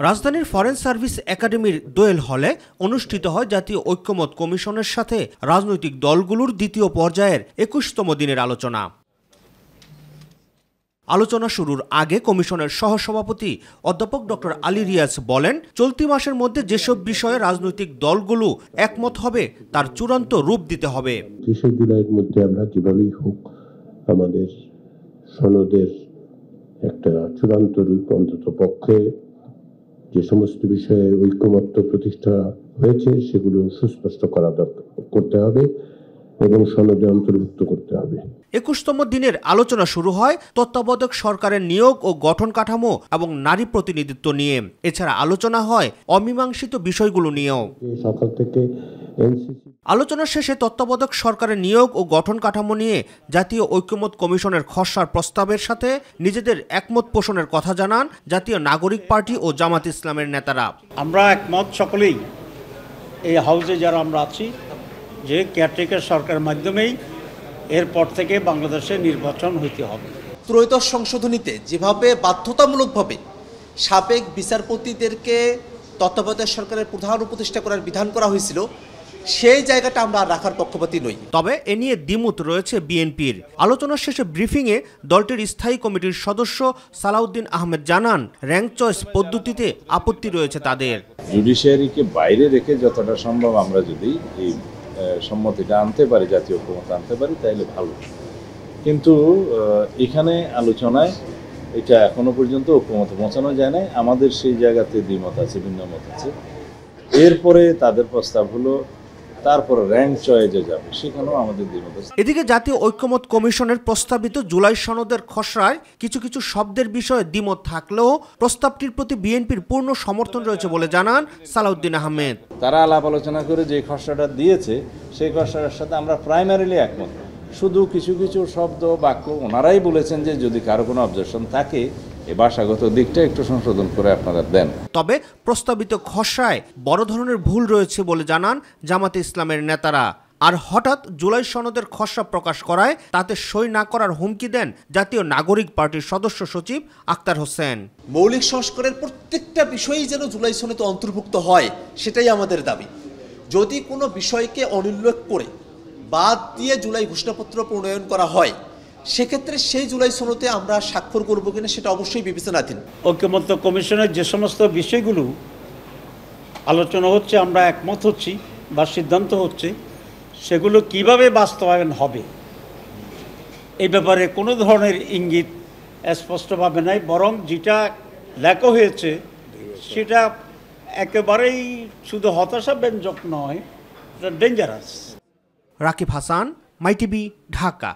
রাজধানীর foreign service একাডেমির দোয়েল হলে অনুষ্ঠিত হয় জাতীয় ঐক্যমত কমিশনের সাথে রাজনৈতিক দলগুলোর দ্বিতীয় পর্যায়ের ২১তম দিনের আলোচনা। আলোচনা শুরুর আগে কমিশনের সহসভাপতি অধ্যাপক ডক্টর আলী রিয়াজ বলেন, চলতি মাসের মধ্যে যেসব বিষয়ে রাজনৈতিক দলগুলো একমত হবে তার চূড়ান্ত রূপ দিতে হবে। ৩০ জুলাইয়ের মধ্যে আমরা যেভাবেই হোক আমাদের সনদের একটা চূড়ান্ত রূপ অন্তত পক্ষে যে সমস্ত বিষয়ে ঐক্যমত্য প্রতিষ্ঠা হয়েছে সেগুলো সুস্পষ্ট করতে হবে এবং সনদে অন্তর্ভুক্ত করতে হবে। ২১তম দিনের আলোচনা শুরু হয় তত্ত্বাবধায়ক সরকারের নিয়োগ ও গঠন কাঠামো এবং নারী প্রতিনিধিত্ব নিয়ে। এছাড়া আলোচনা হয় অমীমাংসিত বিষয়গুলো নিয়েও। সকাল থেকে আলোচনা শেষে তত্ত্বাবধায়ক সরকারের নিয়োগ ও গঠন কাঠামো নিয়ে জাতীয় ঐক্যমত কমিশনের খসড়ার প্রস্তাবের সাথে নিজেদের একমত পোষণের কথা জানান জাতীয় নাগরিক পার্টি ও জামাত ইসলামের নেতারা। আমরা একমত সকলেই এই হাউসে যারা আমরা আছি যে কেয়ারটেকার সরকারের মাধ্যমেই এরপর থেকে বাংলাদেশে নির্বাচন হইতে হবে। ত্রয়োদশ সংশোধনীতে যেভাবে বাধ্যতামূলকভাবে সাবেক বিচারপতিদেরকে তত্ত্বাবধায়ক সরকারের প্রধান উপদেষ্টা করার বিধান করা হয়েছিল, সেই জায়গাটা আমরা রাখার পক্ষপাতী নই। তবে এ নিয়ে দ্বিমত রয়েছে বিএনপির। আলোচনার শেষে ব্রিফিংয়ে দলটির স্থায়ী কমিটির সদস্য সালাউদ্দিন আহমেদ জানান, র্যাঙ্ক চয়েস পদ্ধতিতে আপত্তি রয়েছে তাদের। জুডিশিয়ারিকে বাইরে রেখে যতটা সম্ভব আমরা যদি এই সম্মতিটা আনতে পারি, জাতীয় ঐক্যমত আনতে পারি, তাহলে ভালো। কিন্তু এখানে আলোচনায় এটা এখনো পর্যন্ত ঐক্যমত পৌঁছানো যায় না। আমাদের সেই জায়গাতে দ্বিমত আছে, ভিন্ন মত আছে। এরপরে তাদের প্রস্তাব হলো তারপর র্যাঙ্ক চয়েসে যাবে, সেখানেও আমাদের দ্বিমত আছে। এদিকে জাতীয় ঐক্যমত কমিশনের প্রস্তাবিত জুলাই সনদের খসড়ায় কিছু কিছু শব্দের বিষয়ে দ্বিমত থাকলেও প্রস্তাবটির প্রতি বিএনপির পূর্ণ সমর্থন রয়েছে বলে জানান সালাউদ্দিন আহমেদ। তারা আলাপ আলোচনা করে যে খসড়াটা দিয়েছে সেই খসড়ার সাথে আমরা প্রাইমারিলি একমত। শুধু কিছু কিছু শব্দ বাক্য ওনারাই বলেছেন যে যদি কারো কোনো অবজেকশন থাকে এই ভাষাগত দিকটা একটু সংশোধন করে আপনারা দেন। তবে প্রস্তাবিত খসড়ায় বড় ধরনের ভুল রয়েছে বলে জানান জামাতে ইসলামের নেতারা। আর হঠাৎ জুলাই সনদের খসড়া প্রকাশ করায় তাতে সই না করার হুমকি দেন জাতীয় নাগরিক পার্টির সদস্য সচিব আক্তার হোসেন। মৌলিক সংস্কারের প্রত্যেকটা বিষয়ই যেন জুলাই সনদে অন্তর্ভুক্ত হয়, সেটাই আমাদের দাবি। যদি কোনো বিষয়কে অনুল্লেখ করে বাদ দিয়ে জুলাই ঘোষণাপত্র প্রণয়ন করা হয়, সেক্ষেত্রে সেই জুলাই সনদে আমরা স্বাক্ষর করবো কিনা সেটা অবশ্যই বিবেচনাধীন। ঐক্যমত্য কমিশনের যে সমস্ত বিষয়গুলো আলোচনা হচ্ছে, আমরা একমত হচ্ছি বা সিদ্ধান্ত হচ্ছে, সেগুলো কিভাবে বাস্তবায়ন হবে এই ব্যাপারে কোনো ধরনের ইঙ্গিত স্পষ্টভাবে নাই। বরং যেটা লেখা হয়েছে সেটা একেবারেই শুধু হতাশাব্যঞ্জক নয়, এটা ডেঞ্জারাস। রাকিব হাসান, মাই টিভি, ঢাকা।